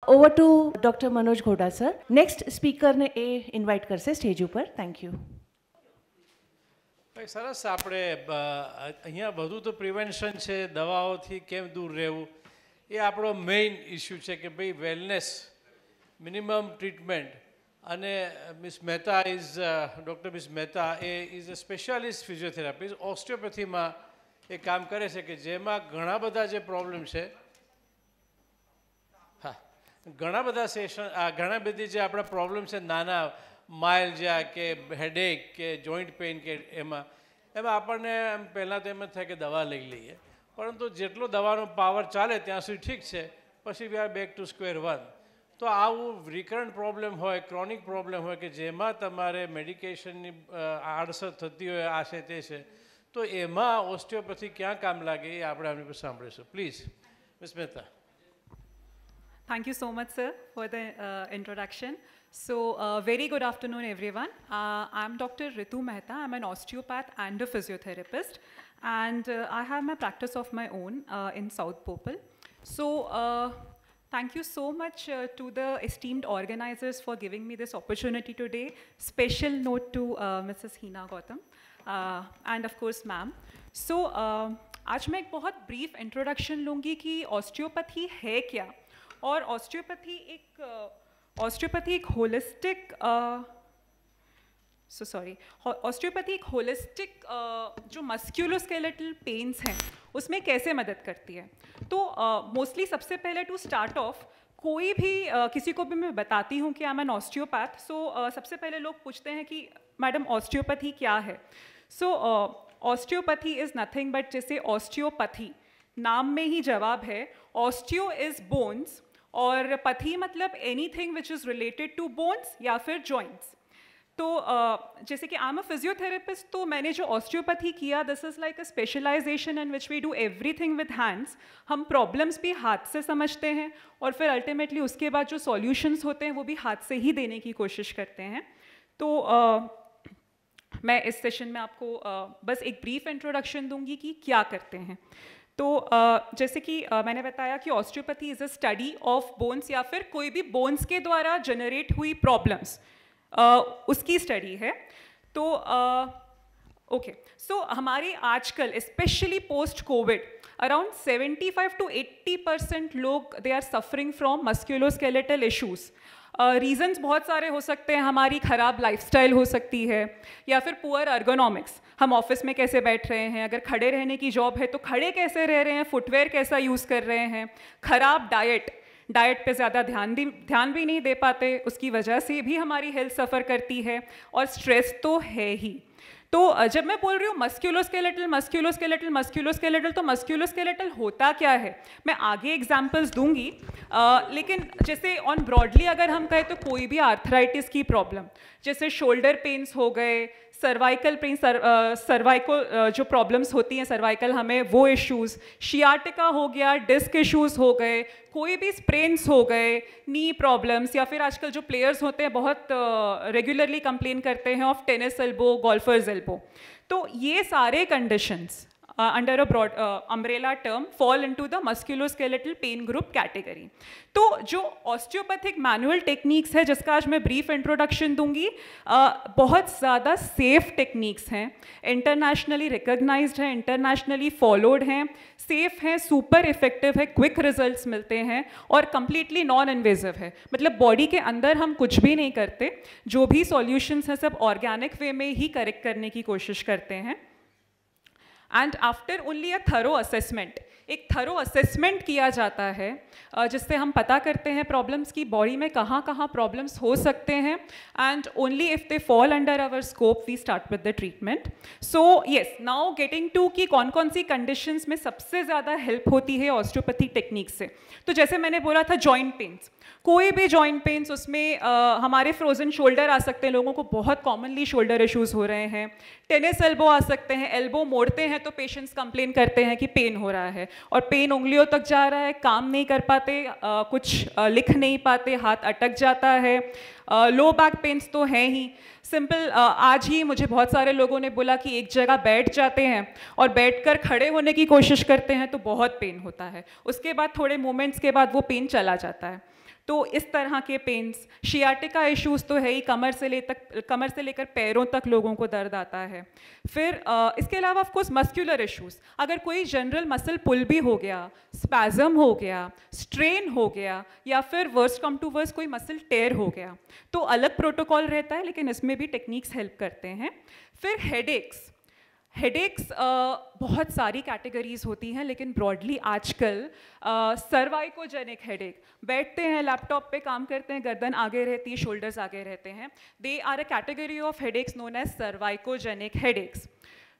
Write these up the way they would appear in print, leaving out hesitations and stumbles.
Over to doctor Manoj घोड़ा sir. Next speaker ने એ invite કરશે સ્ટેજ ઉપર. Thank you. ભાઈ સરસ, આપણે અહીંયા બધું તો પ્રિવેન્શન છે, દવાઓથી કેમ દૂર રહેવું એ આપણો મેઇન ઇસ્યુ છે કે ભાઈ વેલનેસ, મિનિમમ ટ્રીટમેન્ટ. અને miss Mehta doctor miss Mehta is a specialist physiotherapist, ઓસ્ટિયોપેથીમાં એ કામ કરે છે કે જેમાં ઘણા બધા જે પ્રોબ્લેમ છે, ઘણા બધા ઘણા બધી જે આપણા પ્રોબ્લેમ છે, નાના માઇલ્જિયા કે હેડેક કે જોઈન્ટ પેઇન કે એમાં આપણને પહેલાં તો એમ જ થાય કે દવા લઈ લઈએ, પરંતુ જેટલો દવાનો પાવર ચાલે ત્યાં સુધી ઠીક છે, પછી we are back to square one. તો આવું રિકરન્ટ પ્રોબ્લેમ હોય, ક્રોનિક પ્રોબ્લેમ હોય કે જેમાં તમારે મેડિકેશનની આડઅસર થતી હોય, આ છે તે છે, તો એમાં ઓસ્ટિયોપેથી ક્યાં કામ લાગે એ આપણે આમની પર સાંભળીશું. Please miss Mehta. Thank you so much, sir, for the introduction. So, very good afternoon, everyone. I'm Dr. Ritu Mehta. I'm an osteopath and a physiotherapist, and I have my practice of my own in South Popal. So, thank you so much to the esteemed organizers for giving me this opportunity today. Special note to Mrs. Hina Gautam and of course, ma'am. So, आज मैं एक बहुत brief introduction लूँगी कि osteopathy है क्या, और osteopathy एक होलिस्टिक ऑस्टियोपैथी एक होलिस्टिक जो मस्क्यूलोस्केलेटल पेन्स हैं उसमें कैसे मदद करती है. तो मोस्टली सबसे पहले टू स्टार्ट ऑफ, कोई भी किसी को भी मैं बताती हूँ कि आई एम एन ऑस्टियोपैथ, सो सबसे पहले लोग पूछते हैं कि मैडम ऑस्टियोपैथी क्या है. सो ऑस्टियोपैथी इज़ नथिंग बट, जैसे ऑस्टियोपैथी नाम में ही जवाब है, ऑस्टियो इज़ बोन्स और पथी मतलब anything which is related to bones या फिर जॉइंट्स. तो जैसे कि आई एम अ फिजियोथेरेपिस्ट, तो मैंने जो ऑस्टियोपैथी किया, this is like a specialisation in which we do everything with hands. हम प्रॉब्लम्स भी हाथ से समझते हैं और फिर अल्टीमेटली उसके बाद जो सॉल्यूशंस होते हैं वो भी हाथ से ही देने की कोशिश करते हैं. तो मैं इस सेशन में आपको बस एक ब्रीफ इंट्रोडक्शन दूंगी कि क्या करते हैं. तो जैसे कि मैंने बताया कि osteopathy is a study of bones या फिर कोई भी बोन्स के द्वारा जनरेट हुई प्रॉब्लम्स, उसकी स्टडी है. तो ओके, सो हमारे आजकल specially post covid around 75 to 80% लोग they are suffering from musculoskeletal issues. Reasons बहुत सारे हो सकते हैं. हमारी ख़राब लाइफस्टाइल हो सकती है, या फिर पुअर अर्गोनॉमिक्स, हम ऑफिस में कैसे बैठ रहे हैं, अगर खड़े रहने की जॉब है तो खड़े कैसे रह रहे हैं, फुटवेयर कैसा यूज़ कर रहे हैं, ख़राब डाइट पे ज़्यादा ध्यान भी नहीं दे पाते, उसकी वजह से भी हमारी हेल्थ सफ़र करती है, और स्ट्रेस तो है ही. तो जब मैं बोल रही हूँ मस्क्यूलोस्केलेटल, तो मस्क्यूलोस्केलेटल होता क्या है, मैं आगे एग्जांपल्स दूंगी. लेकिन जैसे ऑन ब्रॉडली अगर हम कहें तो कोई भी आर्थराइटिस की प्रॉब्लम, जैसे शोल्डर पेन्स हो गए, सर्वाइकल पेन, सर्वाइकल जो प्रॉब्लम्स होती हैं सर्वाइकल हमें, वो इश्यूज़, शियाटिका हो गया, डिस्क इश्यूज़ हो गए, कोई भी स्प्रेन्स हो गए, नी प्रॉब्लम्स, या फिर आजकल जो प्लेयर्स होते हैं बहुत रेगुलरली कंप्लेन करते हैं of tennis elbow, golfer's elbow. तो ये सारे conditions under a broad umbrella term fall into the musculoskeletal pain group category. तो जो ऑस्टियोपैथिक मैनुअल टेक्निक्स है जिसका आज मैं ब्रीफ इंट्रोडक्शन दूंगी, बहुत ज़्यादा सेफ टेक्निक्स हैं, इंटरनेशनली रिकग्नाइज्ड हैं, इंटरनेशनली फॉलोड हैं, सेफ हैं, सुपर इफेक्टिव है, क्विक रिजल्ट्स मिलते हैं और कम्प्लीटली नॉन इन्वेजिव है. मतलब बॉडी के अंदर हम कुछ भी नहीं करते, जो भी सॉल्यूशंस हैं सब ऑर्गेनिक वे में ही करेक्ट करने की कोशिश करते हैं. And after only a thorough assessment, एक थरो असेसमेंट किया जाता है जिससे हम पता करते हैं प्रॉब्लम्स की बॉडी में कहाँ कहाँ प्रॉब्लम्स हो सकते हैं, and only if they fall under our scope we start with the treatment. So yes, now getting to कि कौन कौन सी कंडीशंस में सबसे ज़्यादा हेल्प होती है ऑस्टियोपैथी टेक्निक से. तो जैसे मैंने बोला था जॉइंट पेन्स, कोई भी जॉइंट पेन्स, उसमें हमारे फ्रोजन शोल्डर आ सकते हैं, लोगों को बहुत कॉमनली शोल्डर इश्यूज़ हो रहे हैं. टेनिस एल्बो आ सकते हैं, एल्बो मोड़ते हैं तो पेशेंट्स कंप्लेन करते हैं कि पेन हो रहा है, और पेन उंगलियों तक जा रहा है, काम नहीं कर पाते, कुछ लिख नहीं पाते, हाथ अटक जाता है. लो बैक पेन्स तो हैं ही सिंपल. आज ही मुझे बहुत सारे लोगों ने बोला कि एक जगह बैठ जाते हैं और बैठकर खड़े होने की कोशिश करते हैं तो बहुत पेन होता है, उसके बाद थोड़े मोमेंट्स के बाद वो पेन चला जाता है. तो इस तरह के पेन्स, शियाटिका इश्यूज़ तो है ही, कमर से लेकर पैरों तक लोगों को दर्द आता है। फिर इसके अलावा ऑफ कोर्स मस्कुलर इश्यूज़, अगर कोई जनरल मसल पुल भी हो गया, स्पैज़म हो गया, स्ट्रेन हो गया, या फिर वर्स्ट कम टू वर्स्ट कोई मसल टेयर हो गया, तो अलग प्रोटोकॉल रहता है, लेकिन इसमें भी टेक्निक्स हेल्प करते हैं। फिर हेडेक्स बहुत सारी कैटेगरीज होती हैं, लेकिन ब्रॉडली आजकल सर्वाइकोजेनिक हेडेक, बैठते हैं लैपटॉप पे काम करते हैं, गर्दन आगे रहती है, शोल्डर्स आगे रहते हैं, they are a category of headaches known as cervicogenic headaches.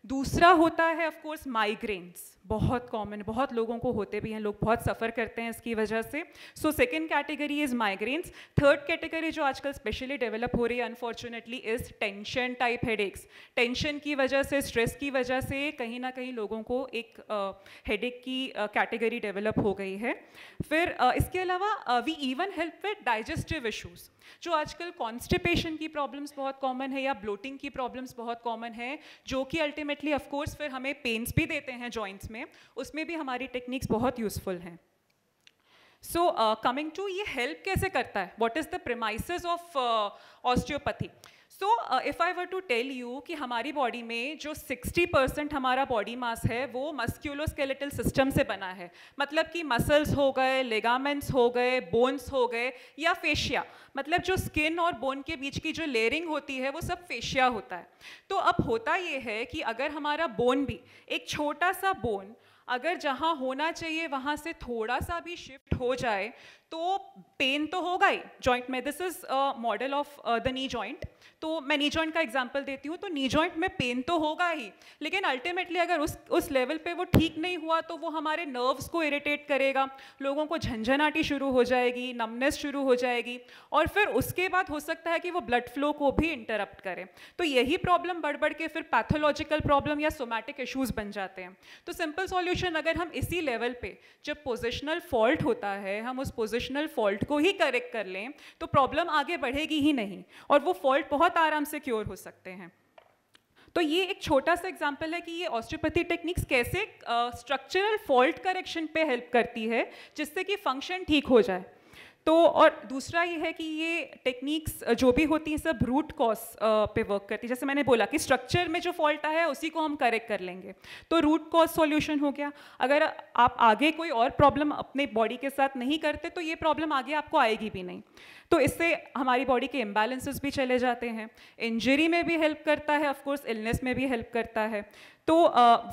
दूसरा होता है ऑफ कोर्स माइग्रेन्स, बहुत कॉमन, बहुत लोगों को होते भी हैं, लोग बहुत सफ़र करते हैं इसकी वजह से। So second category is migraines. Third category जो आजकल स्पेशली डेवलप हो रही है unfortunately is tension type headaches. Tension की वजह से, स्ट्रेस की वजह से कहीं ना कहीं लोगों को एक हेडेक की कैटेगरी डेवलप हो गई है। फिर इसके अलावा we even help with digestive issues, जो आजकल कॉन्स्टिपेशन की प्रॉब्लम्स बहुत कॉमन है या ब्लोटिंग की प्रॉब्लम्स बहुत कॉमन है, जो कि अल्टीमेटली ऑफ कोर्स फिर हमें पेन्स भी देते हैं जॉइंट्स में, उसमें भी हमारी टेक्निक्स बहुत यूजफुल हैं। सो कमिंग टू ये हेल्प कैसे करता है, what is the premises of osteopathy. So if I were to tell you कि हमारी बॉडी में जो 60% हमारा बॉडी मास है वो मस्क्यूलोस्केलेटल सिस्टम से बना है, मतलब कि मसल्स हो गए, लिगामेंट्स हो गए, बोन्स हो गए, या फेशिया, मतलब जो स्किन और बोन के बीच की जो लेयरिंग होती है वो सब फेशिया होता है। तो अब होता ये है कि अगर हमारा बोन भी, एक छोटा सा बोन अगर जहाँ होना चाहिए वहाँ से थोड़ा सा भी शिफ्ट हो जाए तो पेन तो होगा ही जॉइंट में। This is model of the knee joint. तो मैं नी जॉइंट का एग्जांपल देती हूँ। तो नी जॉइंट में पेन तो होगा ही, लेकिन अल्टीमेटली अगर उस लेवल पे वो ठीक नहीं हुआ तो वो हमारे नर्व्स को इरिटेट करेगा, लोगों को झंझनाटी शुरू हो जाएगी, नमनेस शुरू हो जाएगी, और फिर उसके बाद हो सकता है कि वो ब्लड फ्लो को भी इंटरप्ट करे। तो यही प्रॉब्लम बढ़ बढ़ के फिर पैथोलॉजिकल प्रॉब्लम या सोमैटिक इश्यूज बन जाते हैं। तो सिंपल सॉल्यूशन, अगर हम इसी लेवल पे जब पोजिशनल फॉल्ट होता है हम उस पोजिशनल फॉल्ट को ही करेक्ट कर लें तो प्रॉब्लम आगे बढ़ेगी ही नहीं, और वो फॉल्ट बहुत आराम से क्योर हो सकते हैं। तो ये एक छोटा सा एग्जांपल है कि ये ऑस्टियोपैथी टेक्निक्स कैसे स्ट्रक्चरल फॉल्ट करेक्शन पे हेल्प करती है, जिससे कि फंक्शन ठीक हो जाए। तो और दूसरा ये है कि ये टेक्निक्स जो भी होती हैं सब रूट कॉज पे वर्क करती है। जैसे मैंने बोला कि स्ट्रक्चर में जो फॉल्ट आया है उसी को हम करेक्ट कर लेंगे, तो रूट कॉज सॉल्यूशन हो गया। अगर आप आगे कोई और प्रॉब्लम अपने बॉडी के साथ नहीं करते तो ये प्रॉब्लम आगे आपको आएगी भी नहीं। तो इससे हमारी बॉडी के इम्बैलेंसेस भी चले जाते हैं। इंजरी में भी हेल्प करता है, ऑफ कोर्स इलनेस में भी हेल्प करता है। तो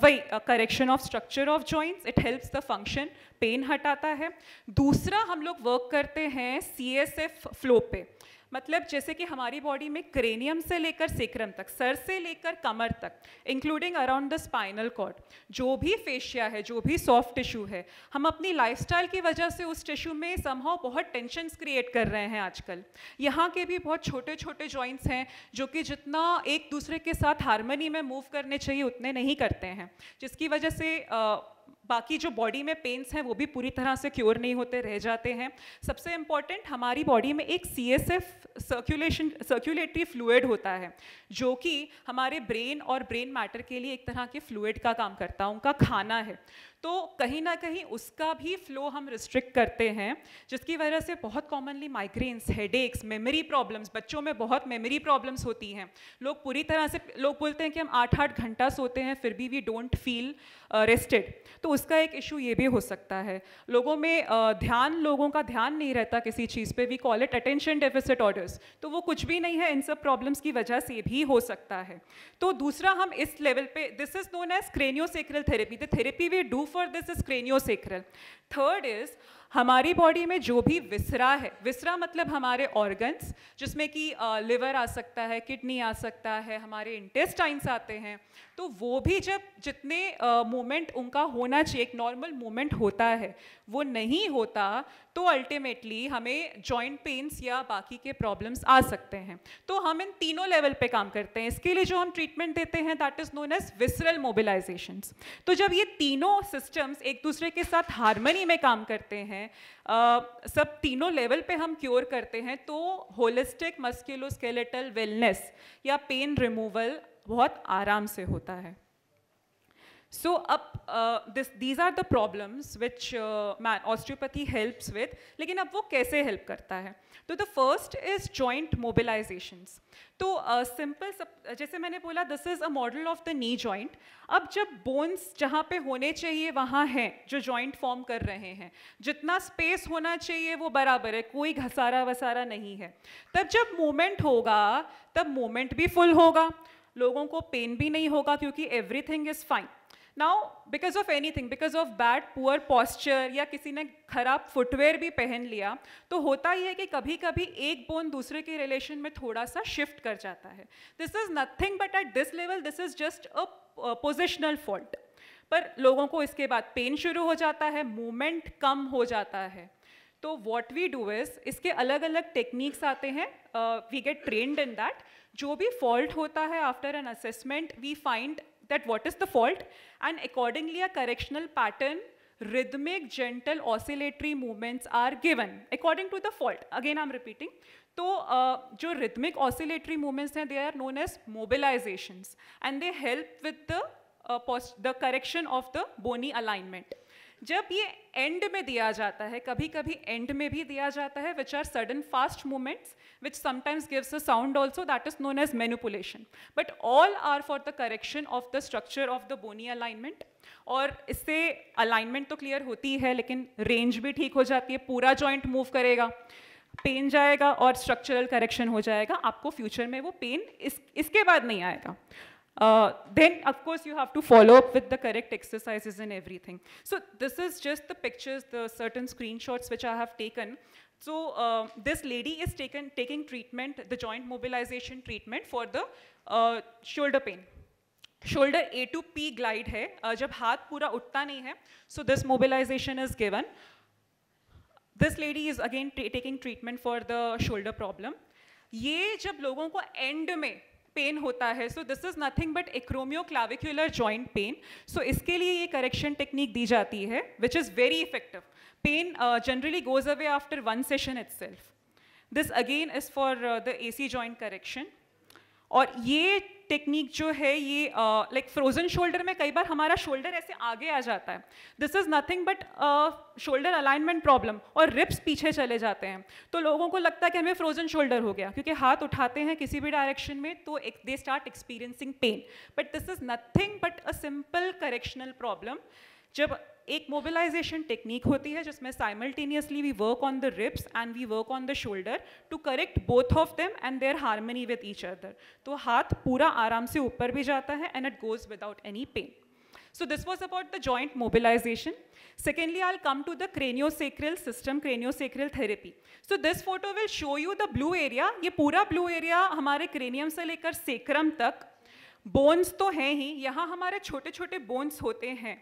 वही correction of structure of joints, it helps the function, pain हटाता है। दूसरा हम लोग वर्क करते हैं CSF फ्लो पे, मतलब जैसे कि हमारी बॉडी में क्रेनियम से लेकर सेक्रम तक, सर से लेकर कमर तक, including around the spinal cord, जो भी फेशिया है, जो भी सॉफ्ट टिश्यू है, हम अपनी लाइफस्टाइल की वजह से उस टिश्यू में समहाउ बहुत टेंशन्स क्रिएट कर रहे हैं आजकल। यहाँ के भी बहुत छोटे छोटे जॉइंट्स हैं जो कि जितना एक दूसरे के साथ हार्मनी में मूव करने चाहिए उतने नहीं करते हैं, जिसकी वजह से बाकी जो बॉडी में पेन्स हैं वो भी पूरी तरह से क्योर नहीं होते, रह जाते हैं। सबसे इम्पॉर्टेंट, हमारी बॉडी में एक CSF सर्कुलेटरी फ्लूइड होता है जो कि हमारे ब्रेन और ब्रेन मैटर के लिए एक तरह के फ्लूइड का काम करता है, उनका खाना है। तो कहीं ना कहीं उसका भी फ्लो हम रिस्ट्रिक्ट करते हैं, जिसकी वजह से बहुत commonly migraines, headaches, memory problems, बच्चों में बहुत मेमोरी प्रॉब्लम्स होती हैं। लोग पूरी तरह से, लोग बोलते हैं कि हम 8-8 घंटा सोते हैं फिर भी वी डोंट फील रेस्टेड, तो उसका एक इशू ये भी हो सकता है। लोगों में लोगों का ध्यान नहीं रहता किसी चीज़ पे, we call it attention deficit orders, तो वो कुछ भी नहीं है, इन सब प्रॉब्लम्स की वजह से भी हो सकता है। तो दूसरा, हम इस लेवल पे, this is known as craniosacral therapy, the therapy we do for this is craniosacral. Third is, हमारी बॉडी में जो भी विसरा है, विसरा मतलब हमारे ऑर्गन्स, जिसमें कि लिवर आ सकता है, किडनी आ सकता है, हमारे इंटेस्टाइन्स आते हैं, तो वो भी जब जितने मूवमेंट उनका होना चाहिए, एक नॉर्मल मूवमेंट होता है, वो नहीं होता तो अल्टीमेटली हमें जॉइंट पेन्स या बाकी के प्रॉब्लम्स आ सकते हैं। तो हम इन तीनों लेवल पे काम करते हैं। इसके लिए जो हम ट्रीटमेंट देते हैं that is known as visceral mobilisations. तो जब ये तीनों सिस्टम्स एक दूसरे के साथ हार्मनी में काम करते हैं, सब तीनों लेवल पे हम क्योर करते हैं, तो होलिस्टिक मस्कुलोस्केलेटल वेलनेस या पेन रिमूवल बहुत आराम से होता है। So these are the problems which osteopathy helps with. लेकिन अब वो कैसे help करता है? तो the first is joint mobilizations. तो simple जैसे मैंने बोला, this is a model of the knee joint. अब जब bones जहाँ पे होने चाहिए वहाँ हैं, जो joint form कर रहे हैं, जितना space होना चाहिए वो बराबर है, कोई घसारा वसारा नहीं है. तब जब movement होगा, तब movement भी full होगा, लोगों को pain भी नहीं होगा क्योंकि everything is fine. Now, because of anything, because of bad, poor posture या किसी ने खराब फुटवेयर भी पहन लिया, तो होता ही है कि कभी कभी एक बोन दूसरे के रिलेशन में थोड़ा सा शिफ्ट कर जाता है. This is nothing but at this level this is just a positional fault. पर लोगों को इसके बाद पेन शुरू हो जाता है, मूवमेंट कम हो जाता है. तो वॉट वी डू इज, इसके अलग अलग टेक्निक्स आते हैं, we get trained in that. जो भी फॉल्ट होता है after an assessment we find that what is the fault, and accordingly a correctional pattern, rhythmic gentle oscillatory movements are given according to the fault. Again I'm repeating. तो जो rhythmic oscillatory movements हैं, they are known as mobilizations and they help with the correction of the bony alignment. जब ये and में दिया जाता है, कभी कभी एंड में भी दिया जाता है, which are sudden fast movements which sometimes gives a sound also, that is known as manipulation, but all are for the correction of the structure of the bony alignment. और इससे अलाइनमेंट तो clear होती है लेकिन range भी ठीक हो जाती है, पूरा जॉइंट मूव करेगा, पेन जाएगा और स्ट्रक्चरल करेक्शन हो जाएगा. आपको फ्यूचर में वो पेन इसके बाद नहीं आएगा. Then of course you have to follow up with the correct exercises and everything. So this is just the pictures, the certain screenshots which I have taken. So this lady is taking treatment, the joint mobilization treatment for the shoulder pain. Shoulder A to P glide है, जब हाथ पूरा उठता नहीं है, so this mobilization is given. This lady is again taking treatment for the shoulder problem. ये जब लोगों को end में पेन होता है, so this is nothing but acromioclavicular joint pain. So इसके लिए ये करेक्शन टेक्निक दी जाती है which is very effective. Pain generally goes away after one session itself. This again is for the AC joint correction. और ये technique जो है ये लाइक फ्रोजन शोल्डर में कई बार हमारा शोल्डर ऐसे आगे आ जाता है. This is nothing but shoulder alignment problem और रिप्स पीछे चले जाते हैं. तो लोगों को लगता है कि हमें फ्रोजन शोल्डर हो गया क्योंकि हाथ उठाते हैं किसी भी डायरेक्शन में तो they start experiencing pain. But this is nothing but a simple correctional problem. जब एक मोबिलाइजेशन टेक्निक होती है जिसमें simultaneously we work on the ribs and we work on the shoulder to correct both of them and their harmony with each other. तो हाथ पूरा आराम से ऊपर भी जाता है and it goes without any pain. So this was about the joint mobilization. Secondly, I'll come to the craniosacral system, craniosacral therapy. So this photo will show you the blue area. ये पूरा blue area हमारे cranium से लेकर sacrum तक bones तो हैं ही, यहाँ हमारे छोटे छोटे bones होते हैं.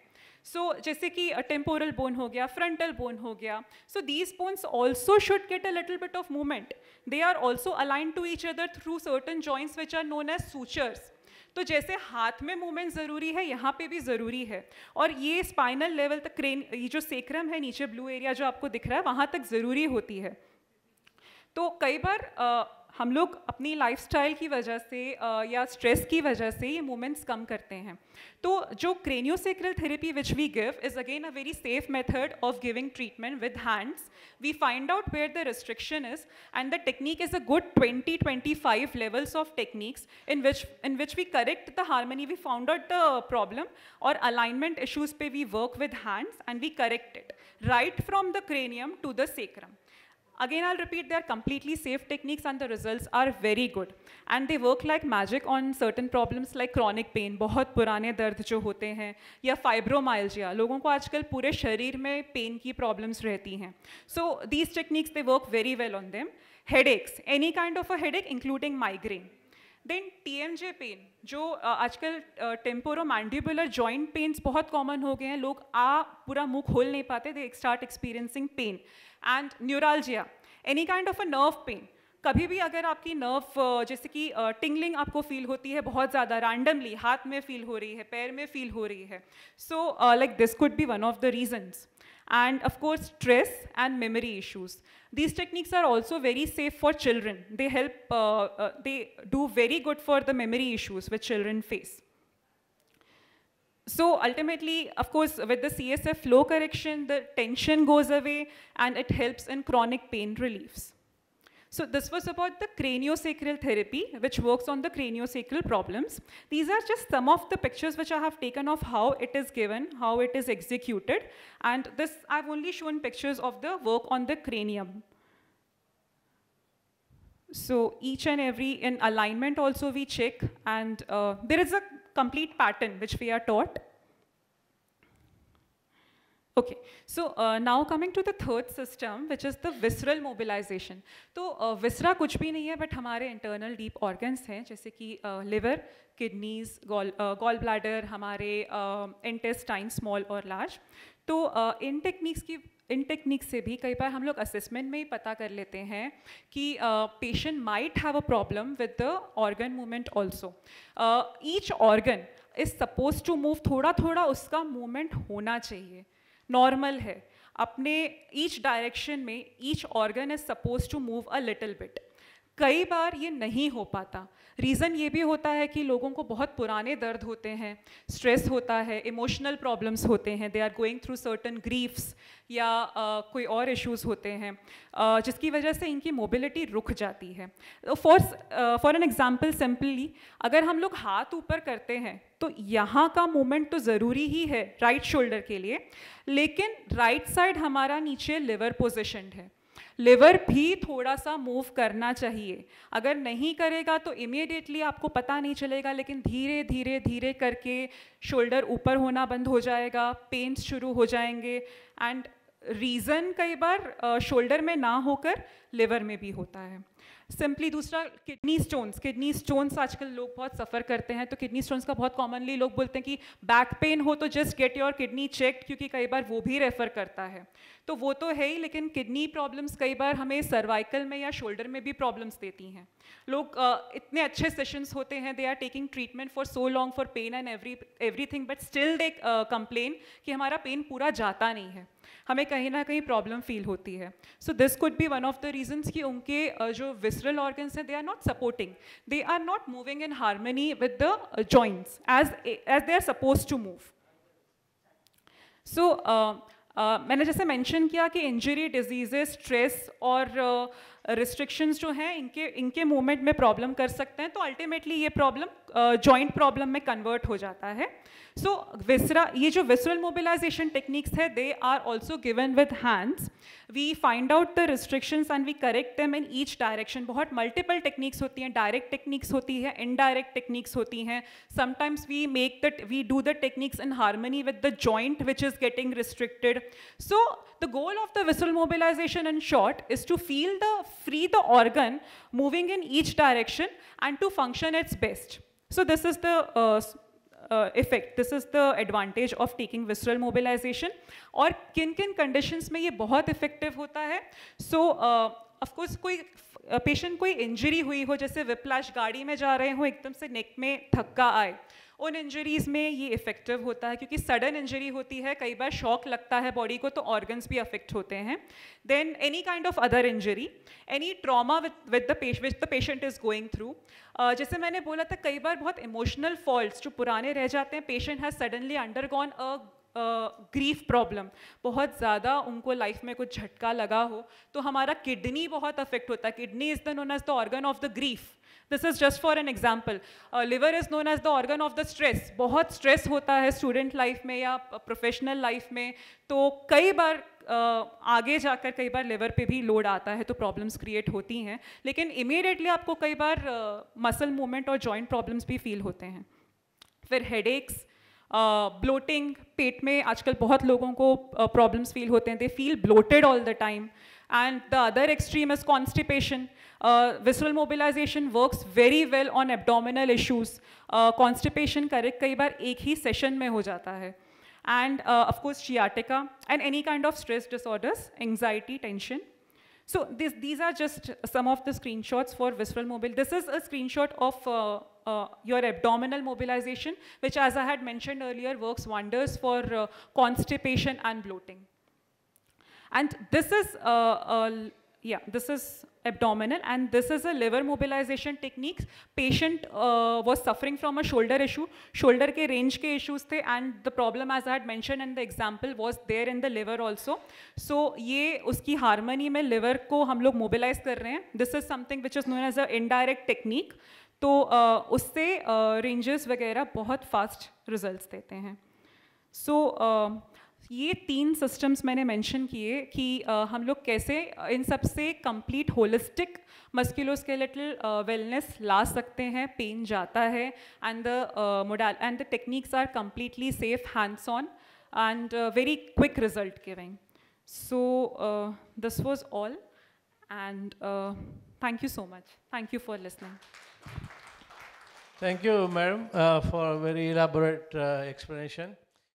So जैसे कि temporal bone हो गया, frontal bone हो गया. So these bones also should get a little bit of movement. They are also aligned to each other through certain joints which are known as sutures. तो जैसे हाथ में मूवमेंट ज़रूरी है, यहाँ पे भी ज़रूरी है. और ये स्पाइनल लेवल तक ये जो सेक्रम है नीचे ब्लू एरिया जो आपको दिख रहा है वहाँ तक ज़रूरी होती है. तो कई बार हम लोग अपनी लाइफस्टाइल की वजह से या स्ट्रेस की वजह से ये मूवमेंट्स कम करते हैं. तो जो craniosacral therapy which we give is again a very safe method of giving treatment with hands. We find out where the restriction is and the technique is a good 20-25 levels of techniques in which we correct the harmony. We found out the problem or alignment issues pe we work with hands and we correct it right from the cranium to the sacrum. Again, I'll repeat, they are completely safe techniques and the results are very good. And they work like magic on certain problems like chronic pain, बहुत पुराने दर्द जो होते हैं, या fibromyalgia, लोगों को आजकल पूरे शरीर में पेन की प्रॉब्लम्स रहती हैं. So these techniques, they work very well on them. Headaches, any kind of a headache including migraine. Then TMJ pain जो आजकल टेम्पोरोमैंडिबुलर जॉइंट पेन्स बहुत कॉमन हो गए हैं. लोग पूरा मुंह खोल नहीं पाते, they start experiencing pain. And neuralgia, any kind of a nerve pain. कभी भी अगर आपकी नर्व जैसे कि टिंगलिंग आपको फील होती है बहुत ज़्यादा रैंडमली, हाथ में फील हो रही है, पैर में फील हो रही है, so like this could be one of the reasons. And of course stress and memory issues. These techniques are also very safe for children. They help, they do very good for the memory issues which children face. So ultimately, of course, with the CSF flow correction, the tension goes away and it helps in chronic pain reliefs. So this was about the craniosacral therapy, which works on the craniosacral problems. These are just some of the pictures which I have taken of how it is given, how it is executed. And this, I've only shown pictures of the work on the cranium. So each and every, in alignment also we check, and there is a complete pattern which we are taught. Okay, so now coming to the third system, which is the visceral mobilization. तो viscera कुछ भी नहीं है, but हमारे internal deep organs हैं, जैसे कि liver, kidneys, gall bladder, हमारे intestine, small और large. तो इन टेक्निक से भी कई बार हम लोग असेसमेंट में ही पता कर लेते हैं कि patient might have a problem with the organ movement also. Each organ is suppose to move, थोड़ा थोड़ा उसका मूवमेंट होना चाहिए, नॉर्मल है. अपने ईच डायरेक्शन में each organ is suppose to move a little bit. कई बार ये नहीं हो पाता. रीज़न ये भी होता है कि लोगों को बहुत पुराने दर्द होते हैं, स्ट्रेस होता है, इमोशनल प्रॉब्लम्स होते हैं, they are going through certain griefs या कोई और इश्यूज़ होते हैं जिसकी वजह से इनकी मोबिलिटी रुक जाती है. फॉर एन एग्जांपल सिंपली, अगर हम लोग हाथ ऊपर करते हैं तो यहाँ का मूवमेंट तो ज़रूरी ही है राइट शोल्डर के लिए, लेकिन राइट साइड हमारा नीचे लिवर पोजिशंड है. लिवर भी थोड़ा सा मूव करना चाहिए. अगर नहीं करेगा तो इमीडिएटली आपको पता नहीं चलेगा, लेकिन धीरे धीरे धीरे करके शोल्डर ऊपर होना बंद हो जाएगा, पेन्स शुरू हो जाएंगे. एंड रीज़न कई बार शोल्डर में ना होकर लिवर में भी होता है. सिंपली दूसरा, किडनी स्टोन्स आजकल लोग बहुत सफ़र करते हैं. तो किडनी स्टोन्स का बहुत कॉमनली लोग बोलते हैं कि बैक पेन हो तो just get your kidney checked, क्योंकि कई बार वो भी रेफ़र करता है. तो वो तो है ही, लेकिन किडनी प्रॉब्लम्स कई बार हमें सर्वाइकल में या शोल्डर में भी प्रॉब्लम्स देती हैं. लोग इतने अच्छे सेशंस होते हैं, they are taking treatment for so long for pain and everything, but still they complain कि हमारा पेन पूरा जाता नहीं है, हमें कहीं ना कहीं प्रॉब्लम फील होती है. So this could be one of the reasons कि उनके जो विसरल ऑर्गन्स हैं, they are not supporting, they are not moving in harmony with the joints as they are suppose to move. So मैंने जैसे mention किया कि injury, diseases, stress और restrictions जो हैं इनके मूवमेंट में प्रॉब्लम कर सकते हैं. तो अल्टीमेटली ये प्रॉब्लम जॉइंट प्रॉब्लम में कन्वर्ट हो जाता है. सो ये जो विसरल मोबिलाइजेशन टेक्निक्स है, they are also given with hands. We find out the restrictions and we correct them in each direction. बहुत मल्टीपल टेक्निक्स होती हैं, डायरेक्ट टेक्निक्स होती है, इनडायरेक्ट टेक्निक्स होती हैं. Sometimes we do the techniques in harmony with the joint which is getting restricted. So the goal of the visceral mobilization in short is to free the organ moving in each direction and to function its best. So this is the effect, this is the advantage of taking visceral mobilization. और किन conditions में ये बहुत effective होता है. So of course कोई patient कोई injury हुई हो, जैसे विप्लैश, गाड़ी में जा रहे हो, एकदम से नेक में धक्का आए, उन इंजरीज़ में ये इफेक्टिव होता है, क्योंकि सडन इंजरी होती है, कई बार शॉक लगता है बॉडी को, तो ऑर्गन्स भी अफेक्ट होते हैं. Then any kind of other injury, any trauma with the patient is going through. जैसे मैंने बोला था, कई बार बहुत इमोशनल फॉल्ट्स जो पुराने रह जाते हैं, patient has suddenly undergone a grief problem, बहुत ज़्यादा उनको लाइफ में कुछ झटका लगा हो, तो हमारा किडनी बहुत अफेक्ट होता है. Kidney is the known as the organ of the grief. This is just for an example. Liver is known as the organ of the stress. बहुत स्ट्रेस होता है स्टूडेंट लाइफ में या प्रोफेशनल लाइफ में, तो कई बार आगे जाकर कई बार लिवर पे भी लोड आता है, तो प्रॉब्लम्स क्रिएट होती हैं. लेकिन इमीडिएटली आपको कई बार मसल मूवमेंट और जॉइंट प्रॉब्लम्स भी फील होते हैं. फिर हेडेक्स, ब्लोटिंग, पेट में आजकल बहुत लोगों को प्रॉब्लम्स फील होते हैं, they feel bloated all the time. And the other extreme is constipation. Visceral mobilisation works very well on abdominal issues. Constipation correct कई बार एक ही सेशन में हो जाता है. And of course sciatica and any kind of stress disorders, anxiety, tension. So these are just some of the screenshots for visceral mobilization. This is a screenshot of your abdominal mobilization, which, as I had mentioned earlier, works wonders for constipation and bloating. And this is Yeah, this is abdominal, and this is a liver mobilization techniques. Patient was suffering from a shoulder issue. Shoulder के range के issues थे, and the problem, as I had mentioned in the example, was there in the liver also. So ये उसकी harmony में liver को हम लोग mobilize कर रहे हैं. This is something which is known as a indirect technique. तो उससे ranges वगैरह बहुत fast results देते हैं. So ये 3 सिस्टम्स मैंने मेंशन किए कि हम लोग कैसे इन सब से कंप्लीट होलिस्टिक मस्कुलोस्केलेटल वेलनेस ला सकते हैं. पेन जाता है, and the techniques are completely safe, hands on, and very quick result giving. So this was all, and thank you so much. Thank you for listening. Thank you, madam, for a very elaborate explanation.